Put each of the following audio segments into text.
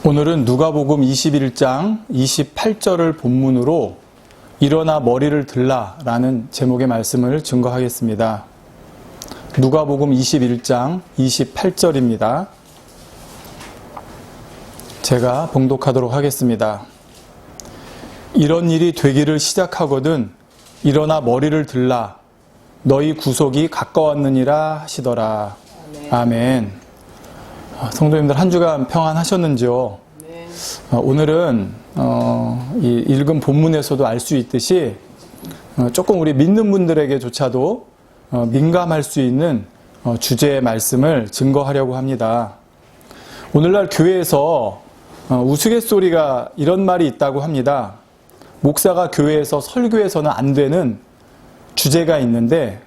오늘은 누가복음 21장 28절을 본문으로 일어나 머리를 들라 라는 제목의 말씀을 증거하겠습니다. 누가복음 21장 28절입니다. 제가 봉독하도록 하겠습니다. 이런 일이 되기를 시작하거든 일어나 머리를 들라 너희 구속이 가까웠느니라 하시더라. 아멘. 성도님들 한 주간 평안하셨는지요? 네. 오늘은 이 읽은 본문에서도 알 수 있듯이 조금 우리 믿는 분들에게조차도 민감할 수 있는 주제의 말씀을 증거하려고 합니다. 오늘날 교회에서 우스갯소리가 이런 말이 있다고 합니다. 목사가 교회에서 설교해서는 안 되는 주제가 있는데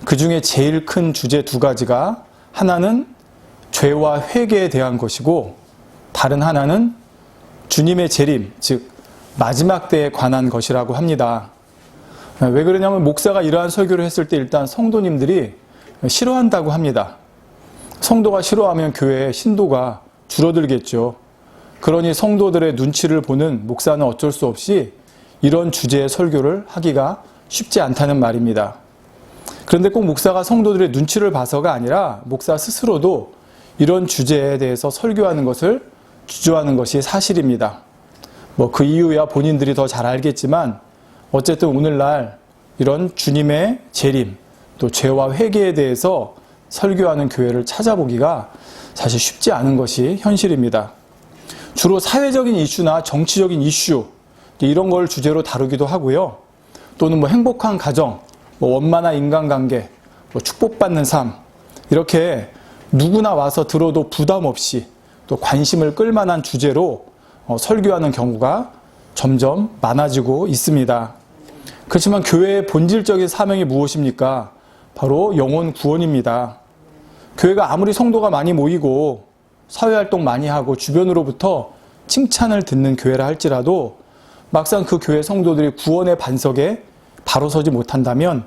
그 중에 제일 큰 주제 두 가지가 하나는 죄와 회개에 대한 것이고 다른 하나는 주님의 재림, 즉 마지막 때에 관한 것이라고 합니다. 왜 그러냐면 목사가 이러한 설교를 했을 때 일단 성도님들이 싫어한다고 합니다. 성도가 싫어하면 교회의 신도가 줄어들겠죠. 그러니 성도들의 눈치를 보는 목사는 어쩔 수 없이 이런 주제의 설교를 하기가 쉽지 않다는 말입니다. 그런데 꼭 목사가 성도들의 눈치를 봐서가 아니라 목사 스스로도 이런 주제에 대해서 설교하는 것을 주저하는 것이 사실입니다. 그 이유야 본인들이 더 잘 알겠지만 어쨌든 오늘날 이런 주님의 재림, 또 죄와 회개에 대해서 설교하는 교회를 찾아보기가 사실 쉽지 않은 것이 현실입니다. 주로 사회적인 이슈나 정치적인 이슈 이런 걸 주제로 다루기도 하고요. 또는 행복한 가정, 원만한 인간관계, 축복받는 삶 이렇게 누구나 와서 들어도 부담 없이 또 관심을 끌만한 주제로 설교하는 경우가 점점 많아지고 있습니다. 그렇지만 교회의 본질적인 사명이 무엇입니까? 바로 영혼 구원입니다. 교회가 아무리 성도가 많이 모이고 사회활동 많이 하고 주변으로부터 칭찬을 듣는 교회라 할지라도 막상 그 교회 성도들이 구원의 반석에 바로 서지 못한다면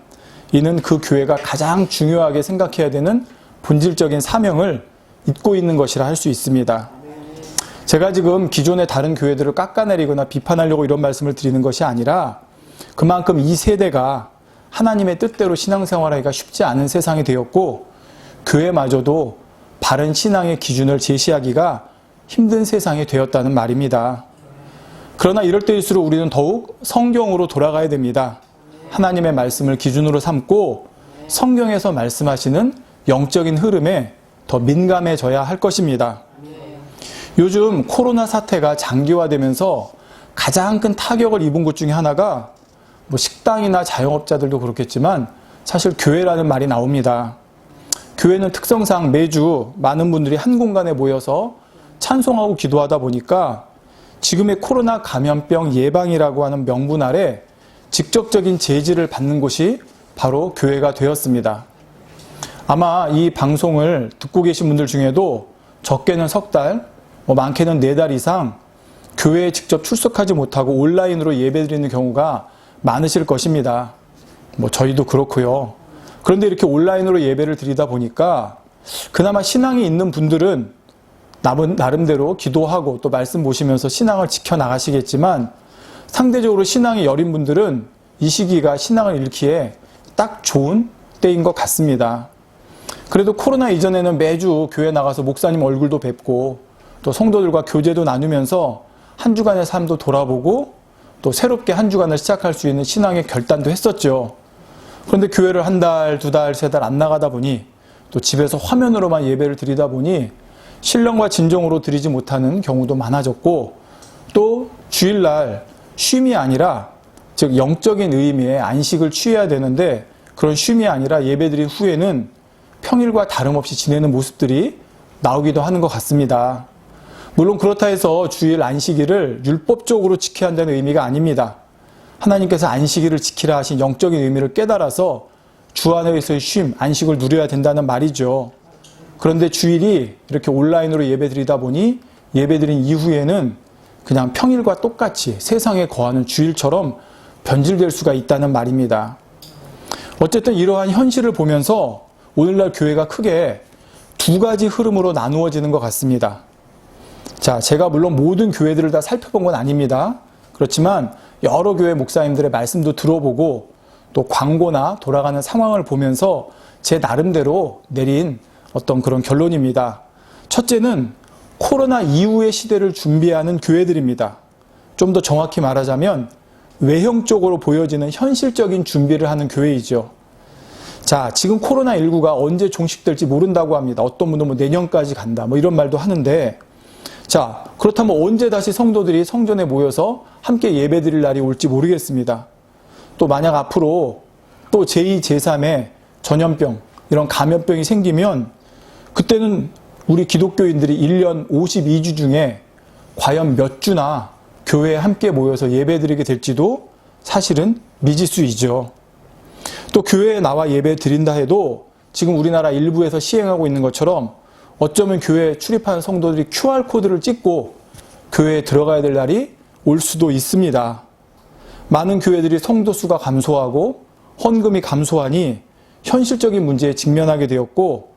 이는 그 교회가 가장 중요하게 생각해야 되는 본질적인 사명을 잊고 있는 것이라 할 수 있습니다. 제가 지금 기존의 다른 교회들을 깎아내리거나 비판하려고 이런 말씀을 드리는 것이 아니라 그만큼 이 세대가 하나님의 뜻대로 신앙생활하기가 쉽지 않은 세상이 되었고 교회마저도 바른 신앙의 기준을 제시하기가 힘든 세상이 되었다는 말입니다. 그러나 이럴 때일수록 우리는 더욱 성경으로 돌아가야 됩니다. 하나님의 말씀을 기준으로 삼고 성경에서 말씀하시는 영적인 흐름에 더 민감해져야 할 것입니다. 요즘 코로나 사태가 장기화되면서 가장 큰 타격을 입은 것 중에 하나가 식당이나 자영업자들도 그렇겠지만 사실 교회라는 말이 나옵니다. 교회는 특성상 매주 많은 분들이 한 공간에 모여서 찬송하고 기도하다 보니까 지금의 코로나 감염병 예방이라고 하는 명분 아래 직접적인 제지를 받는 곳이 바로 교회가 되었습니다. 아마 이 방송을 듣고 계신 분들 중에도 적게는 석 달, 많게는 4달 이상 교회에 직접 출석하지 못하고 온라인으로 예배드리는 경우가 많으실 것입니다. 저희도 그렇고요. 그런데 이렇게 온라인으로 예배를 드리다 보니까 그나마 신앙이 있는 분들은 나름대로 기도하고 또 말씀 보시면서 신앙을 지켜나가시겠지만 상대적으로 신앙이 여린 분들은 이 시기가 신앙을 잃기에 딱 좋은 때인 것 같습니다. 그래도 코로나 이전에는 매주 교회 나가서 목사님 얼굴도 뵙고 또 성도들과 교제도 나누면서 한 주간의 삶도 돌아보고 또 새롭게 한 주간을 시작할 수 있는 신앙의 결단도 했었죠. 그런데 교회를 한 달, 2달, 3달 안 나가다 보니 또 집에서 화면으로만 예배를 드리다 보니 신령과 진정으로 드리지 못하는 경우도 많아졌고 또 주일날 쉼이 아니라 즉 영적인 의미의 안식을 취해야 되는데 그런 쉼이 아니라 예배드린 후에는 평일과 다름없이 지내는 모습들이 나오기도 하는 것 같습니다. 물론 그렇다 해서 주일 안식일을 율법적으로 지켜야 한다는 의미가 아닙니다. 하나님께서 안식일을 지키라 하신 영적인 의미를 깨달아서 주 안에서의 쉼, 안식을 누려야 된다는 말이죠. 그런데 주일이 이렇게 온라인으로 예배드리다 보니 예배드린 이후에는 그냥 평일과 똑같이 세상에 거하는 주일처럼 변질될 수가 있다는 말입니다. 어쨌든 이러한 현실을 보면서 오늘날 교회가 크게 두 가지 흐름으로 나누어지는 것 같습니다. 자, 제가 물론 모든 교회들을 다 살펴본 건 아닙니다. 그렇지만 여러 교회 목사님들의 말씀도 들어보고 또 광고나 돌아가는 상황을 보면서 제 나름대로 내린 어떤 그런 결론입니다. 첫째는 코로나 이후의 시대를 준비하는 교회들입니다. 좀 더 정확히 말하자면 외형적으로 보여지는 현실적인 준비를 하는 교회이죠. 자, 지금 코로나19가 언제 종식될지 모른다고 합니다. 어떤 분은 뭐 내년까지 간다, 뭐 이런 말도 하는데, 자, 그렇다면 언제 다시 성도들이 성전에 모여서 함께 예배 드릴 날이 올지 모르겠습니다. 또 만약 앞으로 또 제2, 제3의 전염병, 이런 감염병이 생기면 그때는 우리 기독교인들이 1년 52주 중에 과연 몇 주나 교회에 함께 모여서 예배 드리게 될지도 사실은 미지수이죠. 또 교회에 나와 예배 드린다 해도 지금 우리나라 일부에서 시행하고 있는 것처럼 어쩌면 교회에 출입하는 성도들이 QR코드를 찍고 교회에 들어가야 될 날이 올 수도 있습니다. 많은 교회들이 성도 수가 감소하고 헌금이 감소하니 현실적인 문제에 직면하게 되었고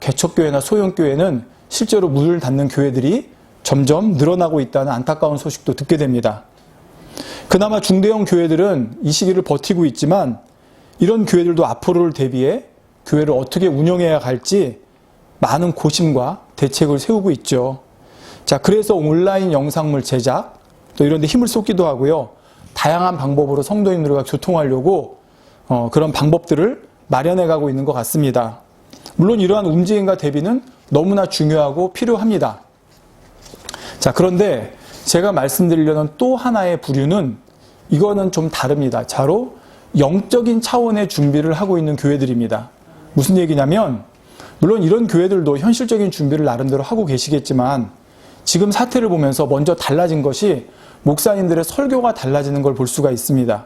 개척교회나 소형교회는 실제로 문을 닫는 교회들이 점점 늘어나고 있다는 안타까운 소식도 듣게 됩니다. 그나마 중대형 교회들은 이 시기를 버티고 있지만 이런 교회들도 앞으로를 대비해 교회를 어떻게 운영해야 할지 많은 고심과 대책을 세우고 있죠. 자, 그래서 온라인 영상물 제작, 또 이런 데 힘을 쏟기도 하고요. 다양한 방법으로 성도님들과 교통하려고 그런 방법들을 마련해 가고 있는 것 같습니다. 물론 이러한 움직임과 대비는 너무나 중요하고 필요합니다. 자, 그런데 제가 말씀드리려는 또 하나의 부류는 이거는 좀 다릅니다. 바로 영적인 차원의 준비를 하고 있는 교회들입니다. 무슨 얘기냐면 물론 이런 교회들도 현실적인 준비를 나름대로 하고 계시겠지만 지금 사태를 보면서 먼저 달라진 것이 목사님들의 설교가 달라지는 걸 볼 수가 있습니다.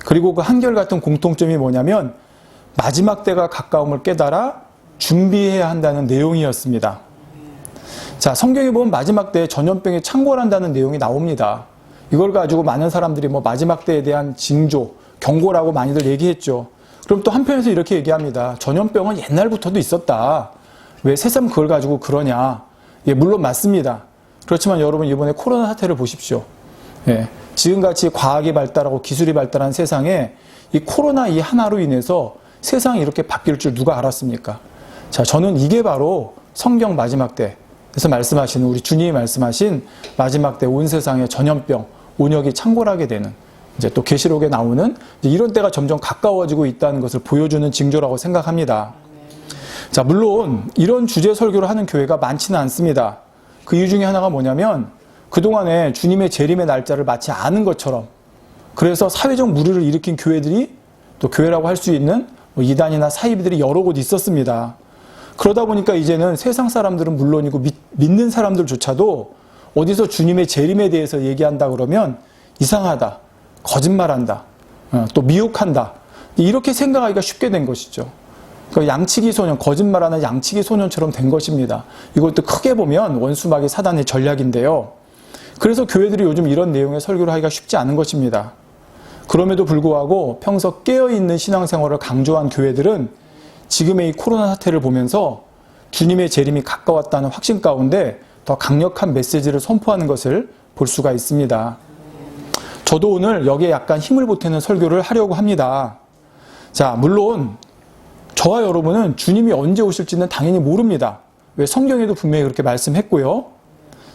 그리고 그 한결같은 공통점이 뭐냐면 마지막 때가 가까움을 깨달아 준비해야 한다는 내용이었습니다. 자, 성경에 보면 마지막 때에 전염병이 창궐한다는 내용이 나옵니다. 이걸 가지고 많은 사람들이 뭐 마지막 때에 대한 징조, 경고라고 많이들 얘기했죠. 그럼 또 한편에서 이렇게 얘기합니다. 전염병은 옛날부터도 있었다. 왜 새삼 그걸 가지고 그러냐. 예, 물론 맞습니다. 그렇지만 여러분 이번에 코로나 사태를 보십시오. 예, 지금같이 과학이 발달하고 기술이 발달한 세상에 이 코로나 이 하나로 인해서 세상이 이렇게 바뀔 줄 누가 알았습니까? 자, 저는 이게 바로 성경 마지막 때에서 말씀하시는 우리 주님이 말씀하신 마지막 때 온 세상에 전염병, 온역이 창궐하게 되는 이제 또 계시록에 나오는 이런 때가 점점 가까워지고 있다는 것을 보여주는 징조라고 생각합니다. 자, 물론 이런 주제 설교를 하는 교회가 많지는 않습니다. 그 이유 중에 하나가 뭐냐면 그동안에 주님의 재림의 날짜를 마치 아는 것처럼 그래서 사회적 물의를 일으킨 교회들이 또 교회라고 할 수 있는 이단이나 사이비들이 여러 곳 있었습니다. 그러다 보니까 이제는 세상 사람들은 물론이고 믿는 사람들조차도 어디서 주님의 재림에 대해서 얘기한다 그러면 이상하다, 거짓말한다, 또 미혹한다 이렇게 생각하기가 쉽게 된 것이죠. 그러니까 양치기 소년, 거짓말하는 양치기 소년처럼 된 것입니다. 이것도 크게 보면 원수마귀 사단의 전략인데요. 그래서 교회들이 요즘 이런 내용의 설교를 하기가 쉽지 않은 것입니다. 그럼에도 불구하고 평소 깨어있는 신앙생활을 강조한 교회들은 지금의 이 코로나 사태를 보면서 주님의 재림이 가까웠다는 확신 가운데 더 강력한 메시지를 선포하는 것을 볼 수가 있습니다. 저도 오늘 여기에 약간 힘을 보태는 설교를 하려고 합니다. 자, 물론 저와 여러분은 주님이 언제 오실지는 당연히 모릅니다. 왜 성경에도 분명히 그렇게 말씀했고요.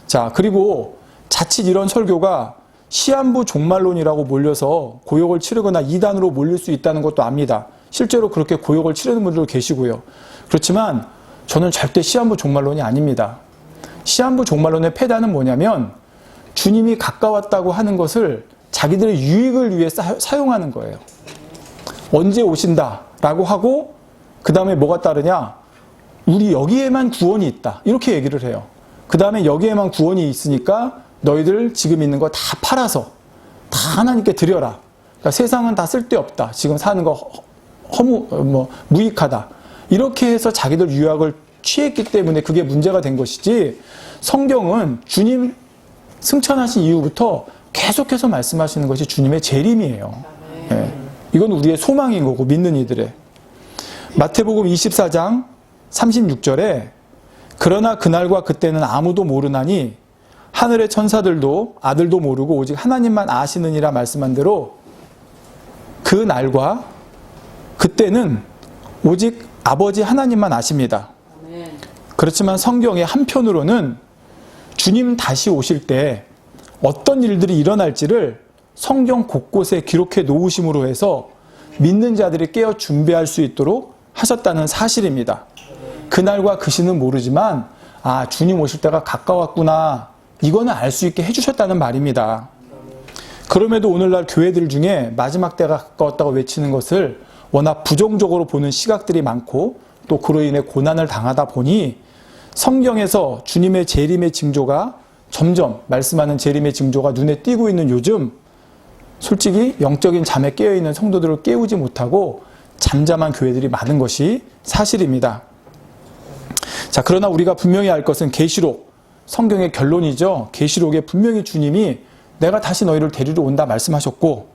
자, 그리고 자칫 이런 설교가 시한부 종말론이라고 몰려서 고역을 치르거나 이단으로 몰릴 수 있다는 것도 압니다. 실제로 그렇게 고역을 치르는 분들도 계시고요. 그렇지만 저는 절대 시한부 종말론이 아닙니다. 시한부 종말론의 패단은 뭐냐면 주님이 가까웠다고 하는 것을 자기들의 유익을 위해 사용하는 거예요. 언제 오신다라고 하고 그 다음에 뭐가 따르냐? 우리 여기에만 구원이 있다. 이렇게 얘기를 해요. 그 다음에 여기에만 구원이 있으니까 너희들 지금 있는 거 다 팔아서 다 하나님께 드려라. 그러니까 세상은 다 쓸데없다. 지금 사는 거 무익하다. 이렇게 해서 자기들 유학을 취했기 때문에 그게 문제가 된 것이지 성경은 주님 승천하신 이후부터 계속해서 말씀하시는 것이 주님의 재림이에요. 네. 이건 우리의 소망인 거고 믿는 이들의. 마태복음 24장 36절에 그러나 그날과 그때는 아무도 모르나니 하늘의 천사들도 아들도 모르고 오직 하나님만 아시느니라 말씀한 대로 그 날과 그때는 오직 아버지 하나님만 아십니다. 그렇지만 성경의 한편으로는 주님 다시 오실 때 어떤 일들이 일어날지를 성경 곳곳에 기록해 놓으심으로 해서 믿는 자들이 깨어 준비할 수 있도록 하셨다는 사실입니다. 그날과 그 시는 모르지만 주님 오실 때가 가까웠구나, 이거는 알 수 있게 해주셨다는 말입니다. 그럼에도 오늘날 교회들 중에 마지막 때가 가까웠다고 외치는 것을 워낙 부정적으로 보는 시각들이 많고 또 그로 인해 고난을 당하다 보니 성경에서 주님의 재림의 징조가 점점 말씀하는 재림의 징조가 눈에 띄고 있는 요즘 솔직히 영적인 잠에 깨어있는 성도들을 깨우지 못하고 잠잠한 교회들이 많은 것이 사실입니다. 자, 그러나 우리가 분명히 알 것은 계시록, 성경의 결론이죠. 계시록에 분명히 주님이 내가 다시 너희를 데리러 온다 말씀하셨고,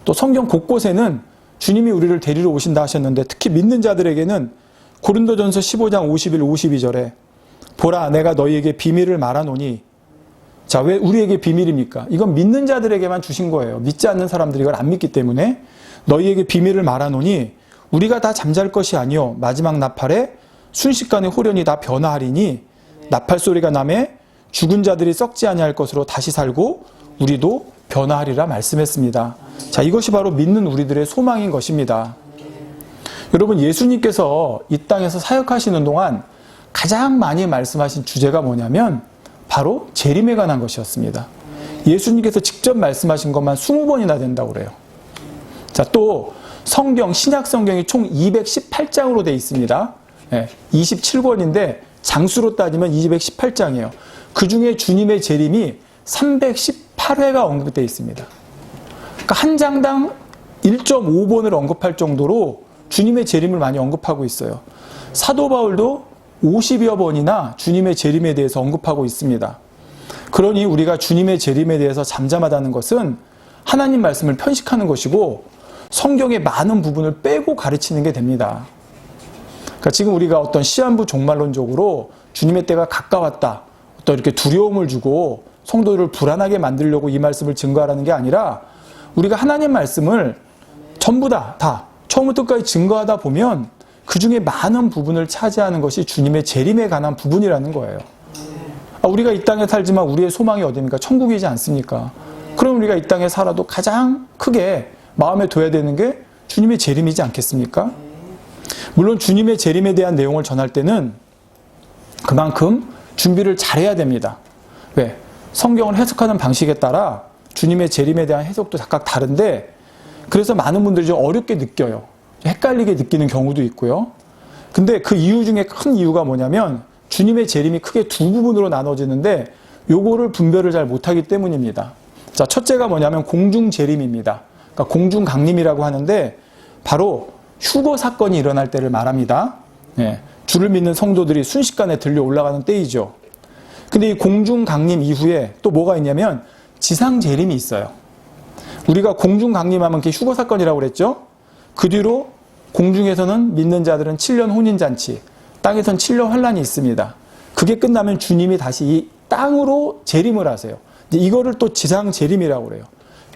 또 성경 곳곳에는 주님이 우리를 데리러 오신다 하셨는데, 특히 믿는 자들에게는 고린도전서 15장 51, 52절에 보라 내가 너희에게 비밀을 말하노니, 자, 왜 우리에게 비밀입니까? 이건 믿는 자들에게만 주신 거예요. 믿지 않는 사람들이 이걸 안 믿기 때문에 너희에게 비밀을 말하노니 우리가 다 잠잘 것이 아니요 마지막 나팔에 순식간에 호련히 다 변화하리니 나팔 소리가 나매 죽은 자들이 썩지 아니할 것으로 다시 살고 우리도 변화하리라 말씀했습니다. 자, 이것이 바로 믿는 우리들의 소망인 것입니다. 여러분, 예수님께서 이 땅에서 사역하시는 동안 가장 많이 말씀하신 주제가 뭐냐면 바로 재림에 관한 것이었습니다. 예수님께서 직접 말씀하신 것만 20번이나 된다고 그래요. 자, 또 성경, 신약 성경이 총 218장으로 되어 있습니다. 27권인데 장수로 따지면 218장이에요. 그 중에 주님의 재림이 318회가 언급되어 있습니다. 그러니까 한 장당 1.5번을 언급할 정도로 주님의 재림을 많이 언급하고 있어요. 사도 바울도 50여 번이나 주님의 재림에 대해서 언급하고 있습니다. 그러니 우리가 주님의 재림에 대해서 잠잠하다는 것은 하나님 말씀을 편식하는 것이고 성경의 많은 부분을 빼고 가르치는 게 됩니다. 그러니까 지금 우리가 어떤 시한부 종말론적으로 주님의 때가 가까웠다, 어떤 이렇게 두려움을 주고 성도들을 불안하게 만들려고 이 말씀을 증거하라는 게 아니라 우리가 하나님 말씀을 전부 다 처음부터 끝까지 증거하다 보면 그 중에 많은 부분을 차지하는 것이 주님의 재림에 관한 부분이라는 거예요. 우리가 이 땅에 살지만 우리의 소망이 어디입니까? 천국이지 않습니까? 그럼 우리가 이 땅에 살아도 가장 크게 마음에 둬야 되는 게 주님의 재림이지 않겠습니까? 물론 주님의 재림에 대한 내용을 전할 때는 그만큼 준비를 잘해야 됩니다. 왜? 성경을 해석하는 방식에 따라 주님의 재림에 대한 해석도 각각 다른데, 그래서 많은 분들이 좀 어렵게 느껴요. 헷갈리게 느끼는 경우도 있고요. 근데 그 이유 중에 큰 이유가 뭐냐면 주님의 재림이 크게 두 부분으로 나눠지는데 요거를 분별을 잘 못하기 때문입니다. 자, 첫째가 뭐냐면 공중 재림입니다. 그러니까 공중 강림이라고 하는데 바로 휴거 사건이 일어날 때를 말합니다. 주를 믿는 성도들이 순식간에 들려 올라가는 때이죠. 근데 이 공중 강림 이후에 또 뭐가 있냐면 지상 재림이 있어요. 우리가 공중 강림하면 그게 휴거 사건이라고 그랬죠. 그 뒤로 공중에서는 믿는 자들은 7년 혼인잔치, 땅에선 7년 환란이 있습니다. 그게 끝나면 주님이 다시 이 땅으로 재림을 하세요. 이거를 또 지상 재림이라고 그래요.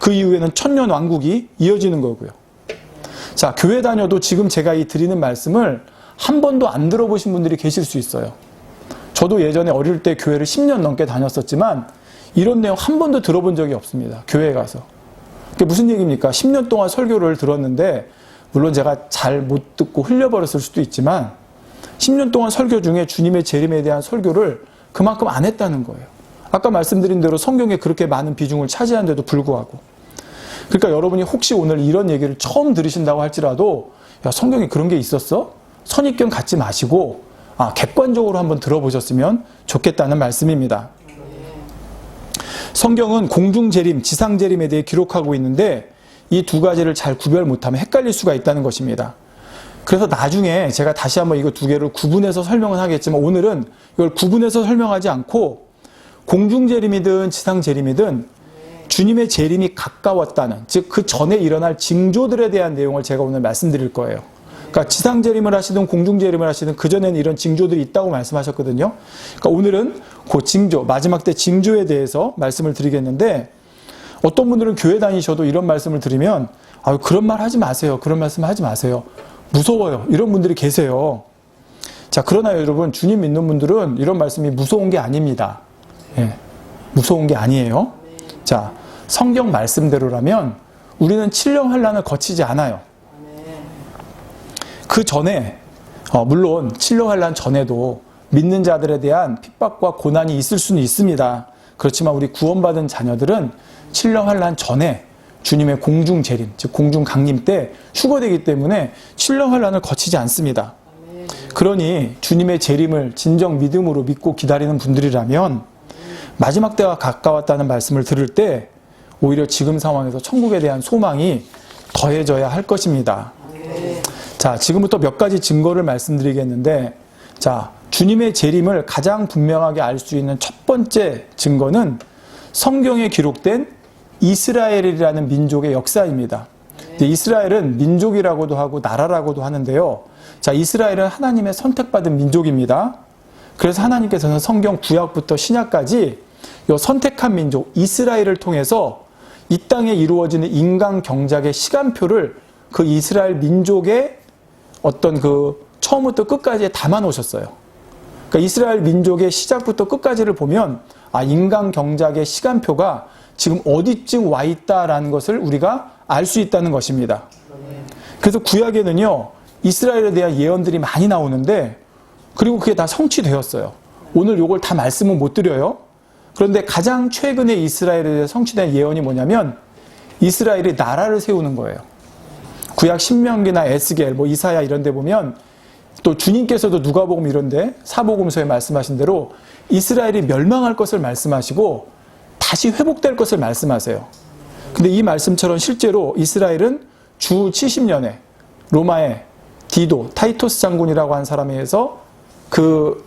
그 이후에는 천년 왕국이 이어지는 거고요. 자, 교회 다녀도 지금 제가 이 드리는 말씀을 한 번도 안 들어보신 분들이 계실 수 있어요. 저도 예전에 어릴 때 교회를 10년 넘게 다녔었지만 이런 내용 한 번도 들어본 적이 없습니다. 교회에 가서. 그게 무슨 얘기입니까? 10년 동안 설교를 들었는데 물론 제가 잘 못 듣고 흘려버렸을 수도 있지만 10년 동안 설교 중에 주님의 재림에 대한 설교를 그만큼 안 했다는 거예요. 아까 말씀드린 대로 성경에 그렇게 많은 비중을 차지하는데도 불구하고. 그러니까 여러분이 혹시 오늘 이런 얘기를 처음 들으신다고 할지라도 야, 성경에 그런 게 있었어? 선입견 갖지 마시고 객관적으로 한번 들어보셨으면 좋겠다는 말씀입니다. 성경은 공중재림, 지상재림에 대해 기록하고 있는데 이 두 가지를 잘 구별 못하면 헷갈릴 수가 있다는 것입니다. 그래서 나중에 제가 다시 한번 이거 두 개를 구분해서 설명을 하겠지만 오늘은 이걸 구분해서 설명하지 않고 공중재림이든 지상재림이든 주님의 재림이 가까웠다는, 즉 그 전에 일어날 징조들에 대한 내용을 제가 오늘 말씀드릴 거예요. 그러니까 지상 재림을 하시든 공중 재림을 하시든 그전에는 이런 징조들이 있다고 말씀하셨거든요. 그러니까 오늘은 그 징조, 마지막 때 징조에 대해서 말씀을 드리겠는데, 어떤 분들은 교회 다니셔도 이런 말씀을 드리면 그런 말 하지 마세요. 그런 말씀 하지 마세요. 무서워요. 이런 분들이 계세요. 자, 그러나 여러분, 주님 믿는 분들은 이런 말씀이 무서운 게 아닙니다. 예, 무서운 게 아니에요. 자, 성경 말씀대로라면 우리는 7년 환난을 거치지 않아요. 그 전에 물론 7년 환난 전에도 믿는 자들에 대한 핍박과 고난이 있을 수는 있습니다. 그렇지만 우리 구원받은 자녀들은 7년 환난 전에 주님의 공중 재림, 즉 공중 강림 때 휴거되기 때문에 7년 환난을 거치지 않습니다. 그러니 주님의 재림을 진정 믿음으로 믿고 기다리는 분들이라면 마지막 때가 가까웠다는 말씀을 들을 때 오히려 지금 상황에서 천국에 대한 소망이 더해져야 할 것입니다. 자, 지금부터 몇 가지 증거를 말씀드리겠는데, 자, 주님의 재림을 가장 분명하게 알 수 있는 첫 번째 증거는 성경에 기록된 이스라엘이라는 민족의 역사입니다. 이스라엘은 민족이라고도 하고 나라라고도 하는데요. 자, 이스라엘은 하나님의 선택받은 민족입니다. 그래서 하나님께서는 성경 구약부터 신약까지 이 선택한 민족 이스라엘을 통해서 이 땅에 이루어지는 인간 경작의 시간표를 그 이스라엘 민족의 어떤 그 처음부터 끝까지 담아 놓으셨어요. 그러니까 이스라엘 민족의 시작부터 끝까지를 보면 인간 경작의 시간표가 지금 어디쯤 와 있다라는 것을 우리가 알 수 있다는 것입니다. 그래서 구약에는요, 이스라엘에 대한 예언들이 많이 나오는데, 그리고 그게 다 성취되었어요. 오늘 이걸 다 말씀은 못 드려요. 그런데 가장 최근에 이스라엘에 대해 성취된 예언이 뭐냐면 이스라엘이 나라를 세우는 거예요. 구약 신명기나 에스겔, 이사야 이런 데 보면, 또 주님께서도 누가복음 이런데 사복음서에 말씀하신 대로 이스라엘이 멸망할 것을 말씀하시고 다시 회복될 것을 말씀하세요. 근데 이 말씀처럼 실제로 이스라엘은 주 70년에 로마의 디도, 타이토스 장군이라고 한 사람에 의해서 그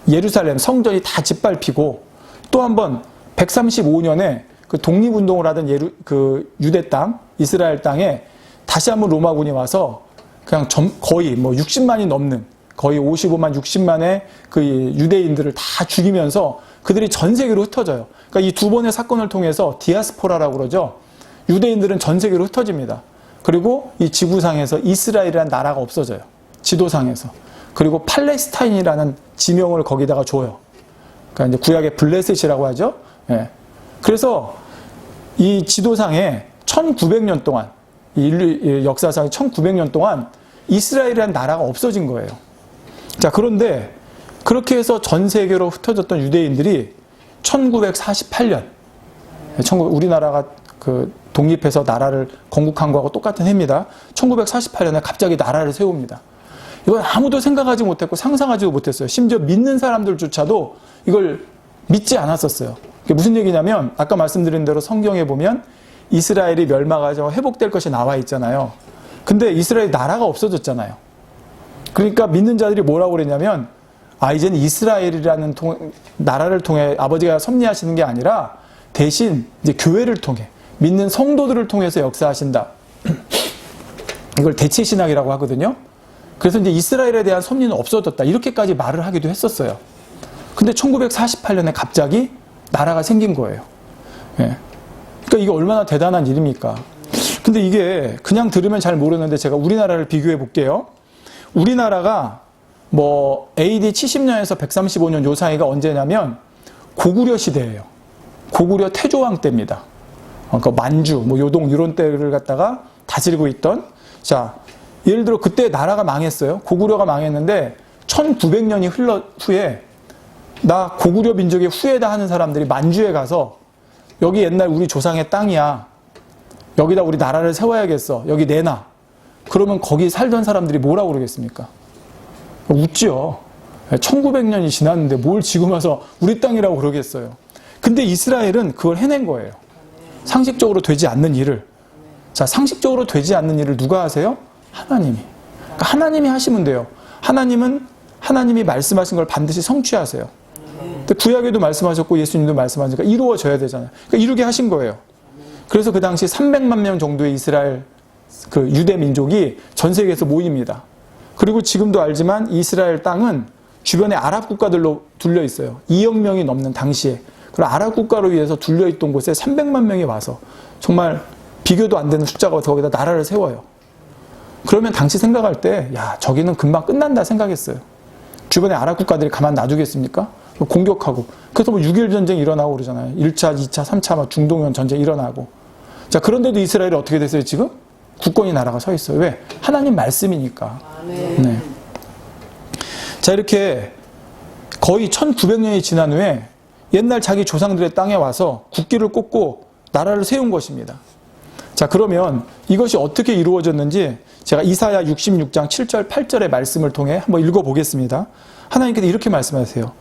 예루살렘 성전이 다 짓밟히고, 또 한 번 135년에 그 독립운동을 하던 그 유대 땅, 이스라엘 땅에 다시 한번 로마군이 와서 그냥 거의 60만이 넘는, 거의 55만, 60만의 그 유대인들을 다 죽이면서 그들이 전 세계로 흩어져요. 그러니까 이 두 번의 사건을 통해서 디아스포라라고 그러죠. 유대인들은 전 세계로 흩어집니다. 그리고 이 지구상에서 이스라엘이라는 나라가 없어져요. 지도상에서. 그리고 팔레스타인이라는 지명을 거기다가 줘요. 그러니까 이제 구약의 블레셋이라고 하죠. 예. 그래서 이 지도상에 1900년 동안, 인류 역사상 1900년 동안 이스라엘이라는 나라가 없어진 거예요. 자, 그런데 그렇게 해서 전 세계로 흩어졌던 유대인들이 1948년, 우리나라가 그 독립해서 나라를 건국한 거하고 똑같은 해입니다. 1948년에 갑자기 나라를 세웁니다. 이걸 아무도 생각하지 못했고 상상하지도 못했어요. 심지어 믿는 사람들조차도 이걸 믿지 않았었어요. 이게 무슨 얘기냐면, 아까 말씀드린 대로 성경에 보면 이스라엘이 멸망하죠, 회복될 것이 나와 있잖아요. 근데 이스라엘 나라가 없어졌잖아요. 그러니까 믿는 자들이 뭐라고 그랬냐면, 이제는 이스라엘이라는 나라를 통해 아버지가 섭리하시는 게 아니라 대신 이제 교회를 통해, 믿는 성도들을 통해서 역사하신다. 이걸 대체신학이라고 하거든요. 그래서 이제 이스라엘에 대한 섭리는 없어졌다, 이렇게까지 말을 하기도 했었어요. 근데 1948년에 갑자기 나라가 생긴 거예요. 예. 그러니까 이게 얼마나 대단한 일입니까? 근데 이게 그냥 들으면 잘 모르는데 제가 우리나라를 비교해 볼게요. 우리나라가 AD 70년에서 135년 요 사이가 언제냐면 고구려 시대예요. 고구려 태조왕 때입니다. 그러니까 만주, 요동 이런 때를 갖다가 다스리고 있던, 자, 예를 들어 그때 나라가 망했어요. 고구려가 망했는데 1900년이 흘러 후에 나 고구려 민족의 후예다 하는 사람들이 만주에 가서 여기 옛날 우리 조상의 땅이야. 여기다 우리 나라를 세워야겠어. 여기 내놔. 그러면 거기 살던 사람들이 뭐라고 그러겠습니까? 웃지요. 1900년이 지났는데 뭘 지금 와서 우리 땅이라고 그러겠어요. 근데 이스라엘은 그걸 해낸 거예요. 상식적으로 되지 않는 일을. 자, 상식적으로 되지 않는 일을 누가 하세요? 하나님이. 그러니까 하나님이 하시면 돼요. 하나님은 하나님이 말씀하신 걸 반드시 성취하세요. 근데 구약에도 말씀하셨고 예수님도 말씀하시니까 이루어져야 되잖아요. 그러니까 이루게 하신 거예요. 그래서 그 당시 300만 명 정도의 이스라엘 그 유대 민족이 전 세계에서 모입니다. 그리고 지금도 알지만 이스라엘 땅은 주변에 아랍 국가들로 둘려 있어요. 2억 명이 넘는 당시에. 그리고 아랍 국가로 위해서 둘려 있던 곳에 300만 명이 와서 정말 비교도 안 되는 숫자가 거기다 나라를 세워요. 그러면 당시 생각할 때, 야, 저기는 금방 끝난다 생각했어요. 주변에 아랍 국가들이 가만 놔두겠습니까? 공격하고. 그래서 뭐 6.1 전쟁이 일어나고 그러잖아요. 1차, 2차, 3차 막 중동연 전쟁이 일어나고. 자, 그런데도 이스라엘이 어떻게 됐어요, 지금? 굳건히 나라가 서 있어요. 왜? 하나님 말씀이니까. 네. 자, 이렇게 거의 1900년이 지난 후에 옛날 자기 조상들의 땅에 와서 국기를 꽂고 나라를 세운 것입니다. 자, 그러면 이것이 어떻게 이루어졌는지 제가 이사야 66장 7절 8절의 말씀을 통해 한번 읽어보겠습니다. 하나님께서 이렇게 말씀하세요.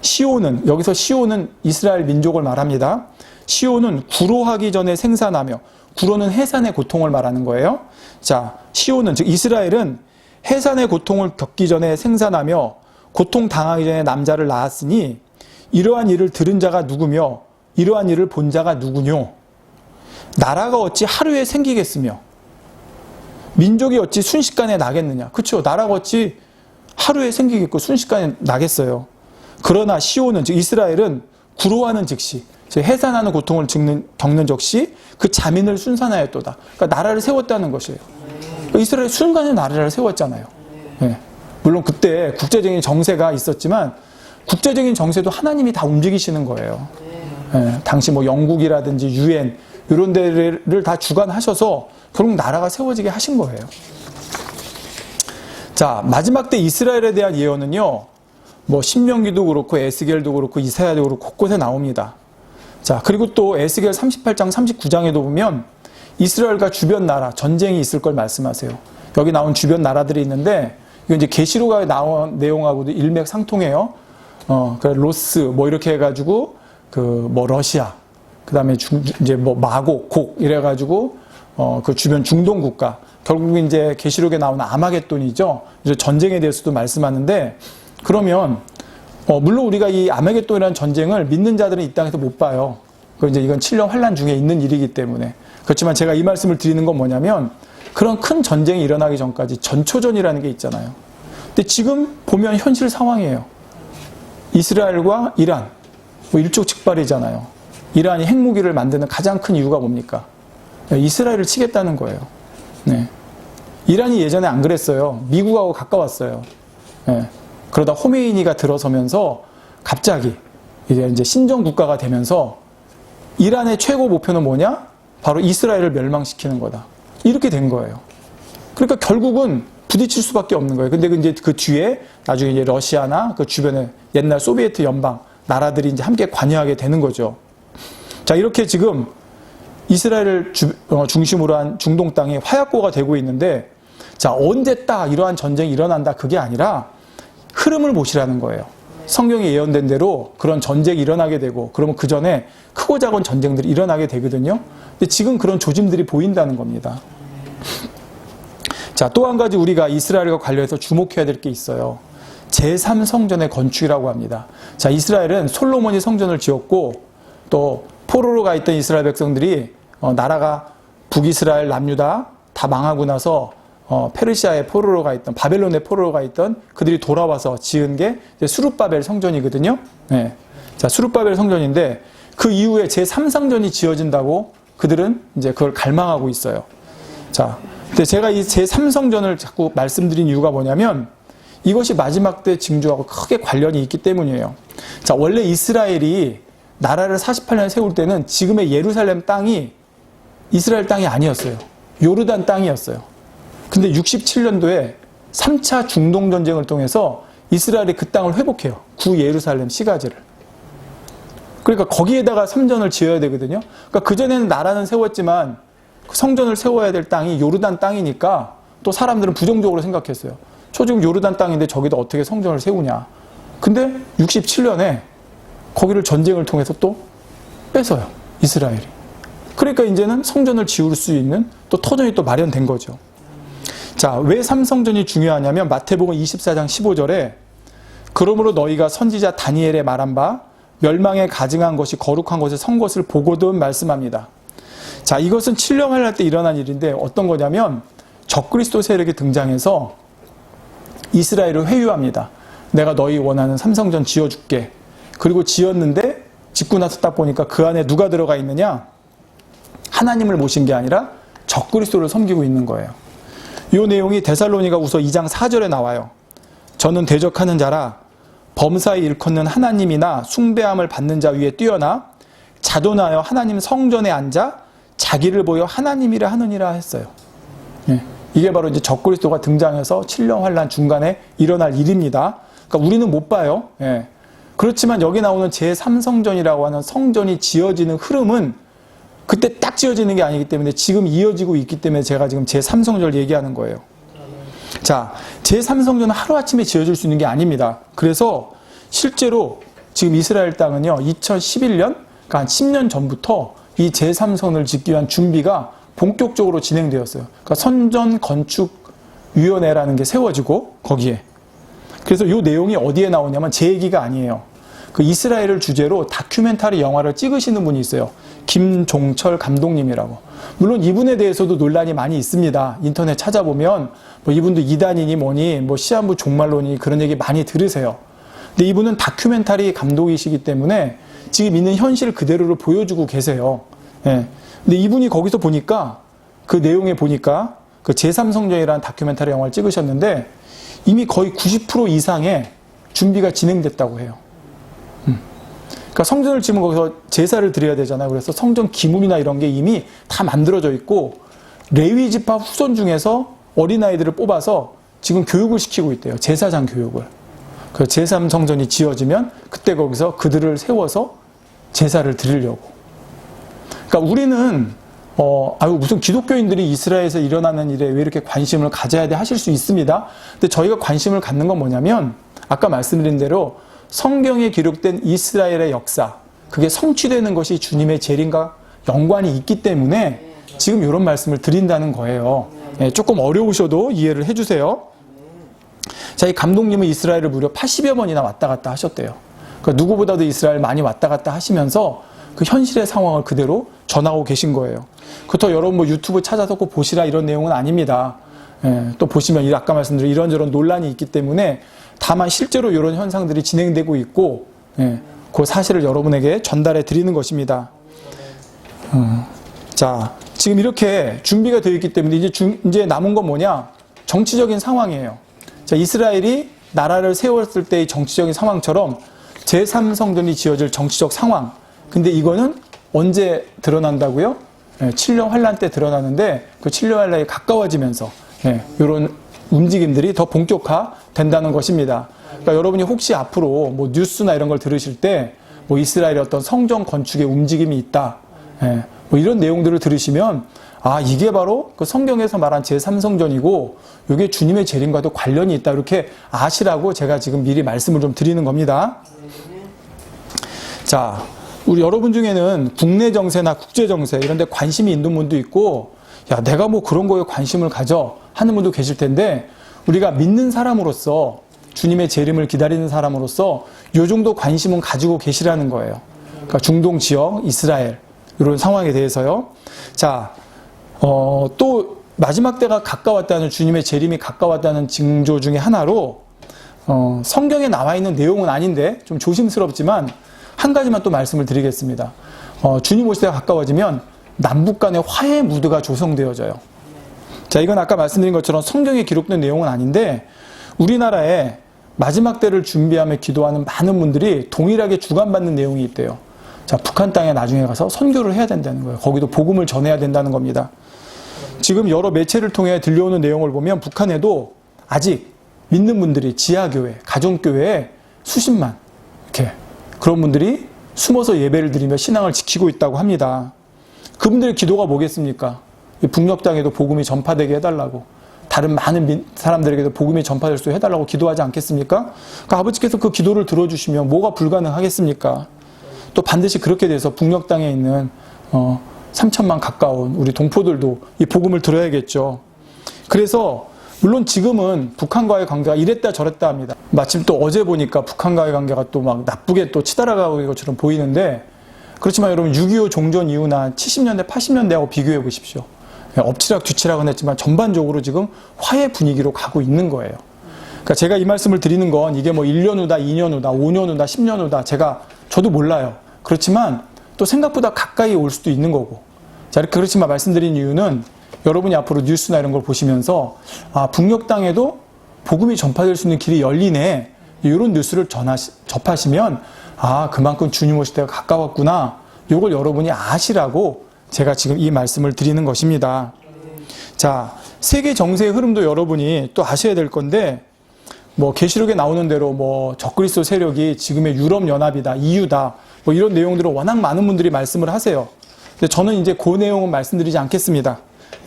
시온은, 여기서 시온은 이스라엘 민족을 말합니다. 시온은 구로하기 전에 생산하며, 구로는 해산의 고통을 말하는 거예요. 자, 시온은, 즉 이스라엘은 해산의 고통을 겪기 전에 생산하며 고통 당하기 전에 남자를 낳았으니 이러한 일을 들은 자가 누구며 이러한 일을 본 자가 누구뇨? 나라가 어찌 하루에 생기겠으며 민족이 어찌 순식간에 나겠느냐? 그렇죠? 나라가 어찌 하루에 생기겠고 순식간에 나겠어요. 그러나 시온은, 즉 이스라엘은 구로하는 즉시, 즉 해산하는 고통을 겪는 적시 그 자민을 순산하였도다. 그러니까 나라를 세웠다는 것이에요. 그러니까 이스라엘 순간에 나라를 세웠잖아요. 네. 물론 그때 국제적인 정세가 있었지만 국제적인 정세도 하나님이 다 움직이시는 거예요. 네. 당시 뭐 영국이라든지 UN 이런 데를 다 주관하셔서 결국 나라가 세워지게 하신 거예요. 자, 마지막 때 이스라엘에 대한 예언은요, 뭐 신명기도 그렇고 에스겔도 그렇고 이사야도 그렇고 곳곳에 나옵니다. 자, 그리고 또 에스겔 38장 39장에도 보면 이스라엘과 주변 나라 전쟁이 있을 걸 말씀하세요. 여기 나온 주변 나라들이 있는데 이거 이제 계시록에 나온 내용하고도 일맥상통해요. 그 로스 뭐 이렇게 해가지고 그 뭐 러시아, 그다음에 이제 뭐 마곡, 곡 이래가지고 그 주변 중동 국가, 결국 이제 계시록에 나오는 아마겟돈이죠. 이제 전쟁에 대해서도 말씀하는데, 그러면 물론 우리가 이 아마겟돈이라는 전쟁을 믿는 자들은 이 땅에서 못 봐요. 그 이제 이건 7년 환란 중에 있는 일이기 때문에. 그렇지만 제가 이 말씀을 드리는 건 뭐냐면 그런 큰 전쟁이 일어나기 전까지 전초전이라는 게 있잖아요. 근데 지금 보면 현실 상황이에요. 이스라엘과 이란 뭐 일촉즉발이잖아요. 이란이 핵무기를 만드는 가장 큰 이유가 뭡니까? 이스라엘을 치겠다는 거예요. 네. 이란이 예전에 안 그랬어요. 미국하고 가까웠어요. 네. 그러다 호메이니가 들어서면서 갑자기 이제 신정 국가가 되면서 이란의 최고 목표는 뭐냐? 바로 이스라엘을 멸망시키는 거다. 이렇게 된 거예요. 그러니까 결국은 부딪힐 수밖에 없는 거예요. 근데 이제 그 뒤에 나중에 이제 러시아나 그 주변에 옛날 소비에트 연방 나라들이 이제 함께 관여하게 되는 거죠. 자, 이렇게 지금 이스라엘을 중심으로 한 중동 땅이 화약고가 되고 있는데, 자, 언제 딱 이러한 전쟁이 일어난다 그게 아니라 흐름을 보시라는 거예요. 성경에 예언된 대로 그런 전쟁이 일어나게 되고, 그러면 그 전에 크고 작은 전쟁들이 일어나게 되거든요. 근데 지금 그런 조짐들이 보인다는 겁니다. 자, 또 한 가지 우리가 이스라엘과 관련해서 주목해야 될 게 있어요. 제3성전의 건축이라고 합니다. 자, 이스라엘은 솔로몬이 성전을 지었고, 또 포로로 가 있던 이스라엘 백성들이 나라가 북이스라엘, 남유다 다 망하고 나서 페르시아의 포로로 가 있던, 바벨론의 포로로 가 있던 그들이 돌아와서 지은 게 수룹바벨 성전이거든요. 네. 자, 수룹바벨 성전인데 그 이후에 제3성전이 지어진다고 그들은 이제 그걸 갈망하고 있어요. 자, 근데 제가 이 제3성전을 자꾸 말씀드린 이유가 뭐냐면 이것이 마지막 때 징조하고 크게 관련이 있기 때문이에요. 자, 원래 이스라엘이 나라를 48년 세울 때는 지금의 예루살렘 땅이 이스라엘 땅이 아니었어요. 요르단 땅이었어요. 근데 67년도에 3차 중동 전쟁을 통해서 이스라엘이 그 땅을 회복해요. 구 예루살렘 시가지를. 그러니까 거기에다가 성전을 지어야 되거든요. 그러니까 그전에는 나라는 세웠지만 그 성전을 세워야 될 땅이 요르단 땅이니까 또 사람들은 부정적으로 생각했어요. 저 지금 요르단 땅인데 저기다 어떻게 성전을 세우냐. 근데 67년에 거기를 전쟁을 통해서 또 뺏어요. 이스라엘이. 그러니까 이제는 성전을 지을 수 있는 또 터전이 또 마련된 거죠. 자, 왜 삼성전이 중요하냐면 마태복음 24장 15절에 그러므로 너희가 선지자 다니엘의 말한 바 멸망에 가증한 것이 거룩한 것에 선 것을 보거든 말씀합니다. 자, 이것은 7년 환란 때 일어난 일인데 어떤 거냐면 적그리스도 세력이 등장해서 이스라엘을 회유합니다. 내가 너희 원하는 삼성전 지어줄게. 그리고 지었는데 짓고 나서 딱 보니까 그 안에 누가 들어가 있느냐? 하나님을 모신 게 아니라 적그리스도를 섬기고 있는 거예요. 이 내용이 데살로니가후서 2장 4절에 나와요. 저는 대적하는 자라 범사에 일컫는 하나님이나 숭배함을 받는 자 위에 뛰어나 자도나여 하나님 성전에 앉아 자기를 보여 하나님이라 하느니라 했어요. 예. 이게 바로 이제 적그리스도가 등장해서 7년 환란 중간에 일어날 일입니다. 그러니까 우리는 못 봐요. 예. 그렇지만 여기 나오는 제3성전이라고 하는 성전이 지어지는 흐름은 그때 딱 지어지는 게 아니기 때문에 지금 이어지고 있기 때문에 제가 지금 제3성전을 얘기하는 거예요. 자, 제3성전은 하루아침에 지어질 수 있는 게 아닙니다. 그래서 실제로 지금 이스라엘 땅은요, 2011년, 그러니까 한 10년 전부터 이 제3성전을 짓기 위한 준비가 본격적으로 진행되었어요. 그러니까 선전건축위원회라는 게 세워지고 거기에. 그래서 이 내용이 어디에 나오냐면 제 얘기가 아니에요. 그 이스라엘을 주제로 다큐멘터리 영화를 찍으시는 분이 있어요. 김종철 감독님이라고. 물론 이분에 대해서도 논란이 많이 있습니다. 인터넷 찾아보면 뭐 이분도 이단이니 뭐니 뭐 시한부 종말론이 그런 얘기 많이 들으세요. 근데 이분은 다큐멘터리 감독이시기 때문에 지금 있는 현실을 그대로를 보여주고 계세요. 예. 근데 이분이 거기서 보니까 그 내용에 보니까 그 제3성전이라는 다큐멘터리 영화를 찍으셨는데 이미 거의 90% 이상의 준비가 진행됐다고 해요. 그러니까 성전을 지으면 거기서 제사를 드려야 되잖아요. 그래서 성전 기물이나 이런 게 이미 다 만들어져 있고 레위 지파 후손 중에서 어린아이들을 뽑아서 지금 교육을 시키고 있대요. 제사장 교육을. 그 제3성전이 지어지면 그때 거기서 그들을 세워서 제사를 드리려고. 그러니까 우리는 무슨 기독교인들이 이스라엘에서 일어나는 일에 왜 이렇게 관심을 가져야 돼 하실 수 있습니다. 근데 저희가 관심을 갖는 건 뭐냐면 아까 말씀드린 대로 성경에 기록된 이스라엘의 역사, 그게 성취되는 것이 주님의 재림과 연관이 있기 때문에 지금 이런 말씀을 드린다는 거예요. 예, 조금 어려우셔도 이해를 해주세요. 자, 이 감독님은 이스라엘을 무려 80여 번이나 왔다 갔다 하셨대요. 그러니까 누구보다도 이스라엘 많이 왔다 갔다 하시면서 그 현실의 상황을 그대로 전하고 계신 거예요. 그렇다고 여러분 뭐 유튜브 찾아서 꼭 보시라 이런 내용은 아닙니다. 예, 또 보시면 아까 말씀드린 이런저런 논란이 있기 때문에 다만 실제로 이런 현상들이 진행되고 있고 그 사실을 여러분에게 전달해 드리는 것입니다. 자, 지금 이렇게 준비가 되어 있기 때문에 이제 남은 건 뭐냐? 정치적인 상황이에요. 자, 이스라엘이 나라를 세웠을 때의 정치적인 상황처럼 제3성전이 지어질 정치적 상황. 근데 이거는 언제 드러난다고요? 7년 환란 때 드러나는데 그 7년 환란이 가까워지면서 이런 움직임들이 더 본격화된다는 것입니다. 그러니까 여러분이 혹시 앞으로 뭐 뉴스나 이런 걸 들으실 때 뭐 이스라엘의 어떤 성전 건축의 움직임이 있다, 뭐 이런 내용들을 들으시면 이게 바로 그 성경에서 말한 제3성전이고 이게 주님의 재림과도 관련이 있다 이렇게 아시라고 제가 지금 미리 말씀을 좀 드리는 겁니다. 자, 우리 여러분 중에는 국내 정세나 국제 정세 이런 데 관심이 있는 분도 있고 내가 뭐 그런 거에 관심을 가져 하는 분도 계실 텐데 우리가 믿는 사람으로서 주님의 재림을 기다리는 사람으로서 이 정도 관심은 가지고 계시라는 거예요. 그러니까 중동 지역, 이스라엘 이런 상황에 대해서요. 자, 또 마지막 때가 가까웠다는 주님의 재림이 가까웠다는 징조 중에 하나로 성경에 나와 있는 내용은 아닌데 좀 조심스럽지만 한 가지만 또 말씀을 드리겠습니다. 주님 오실 때가 가까워지면 남북 간의 화해 무드가 조성되어져요. 자, 이건 아까 말씀드린 것처럼 성경에 기록된 내용은 아닌데 우리나라에 마지막 때를 준비하며 기도하는 많은 분들이 동일하게 주관받는 내용이 있대요. 자, 북한 땅에 나중에 가서 선교를 해야 된다는 거예요. 거기도 복음을 전해야 된다는 겁니다. 지금 여러 매체를 통해 들려오는 내용을 보면 북한에도 아직 믿는 분들이 지하교회, 가정교회에 수십만 이렇게 그런 분들이 숨어서 예배를 드리며 신앙을 지키고 있다고 합니다. 그분들의 기도가 뭐겠습니까? 북녘 땅에도 복음이 전파되게 해달라고, 다른 많은 사람들에게도 복음이 전파될 수 해달라고 기도하지 않겠습니까? 그러니까 아버지께서 그 기도를 들어주시면 뭐가 불가능하겠습니까? 또 반드시 그렇게 돼서 북녘 땅에 있는 3천만 가까운 우리 동포들도 이 복음을 들어야겠죠. 그래서 물론 지금은 북한과의 관계가 이랬다 저랬다 합니다. 마침 또 어제 보니까 북한과의 관계가 또 막 나쁘게 또 치달아가고 있는 것처럼 보이는데, 그렇지만 여러분 6.25 종전 이후나 70년대 80년대하고 비교해 보십시오. 엎치락 뒤치락은 했지만 전반적으로 지금 화해 분위기로 가고 있는 거예요. 그러니까 제가 이 말씀을 드리는 건 이게 뭐 1년 후다, 2년 후다, 5년 후다, 10년 후다, 저도 몰라요. 그렇지만 또 생각보다 가까이 올 수도 있는 거고. 자, 이렇게 그렇지만 말씀드린 이유는 여러분이 앞으로 뉴스나 이런 걸 보시면서 북녘 땅에도 복음이 전파될 수 있는 길이 열리네. 이런 뉴스를 접하시면 그만큼 주님 오실 때가 가까웠구나. 이걸 여러분이 아시라고 제가 지금 이 말씀을 드리는 것입니다. 자, 세계 정세의 흐름도 여러분이 또 아셔야 될 건데, 뭐 계시록에 나오는 대로 뭐 적그리스도 세력이 지금의 유럽 연합이다, EU다, 뭐 이런 내용들을 워낙 많은 분들이 말씀을 하세요. 근데 저는 이제 그 내용은 말씀드리지 않겠습니다.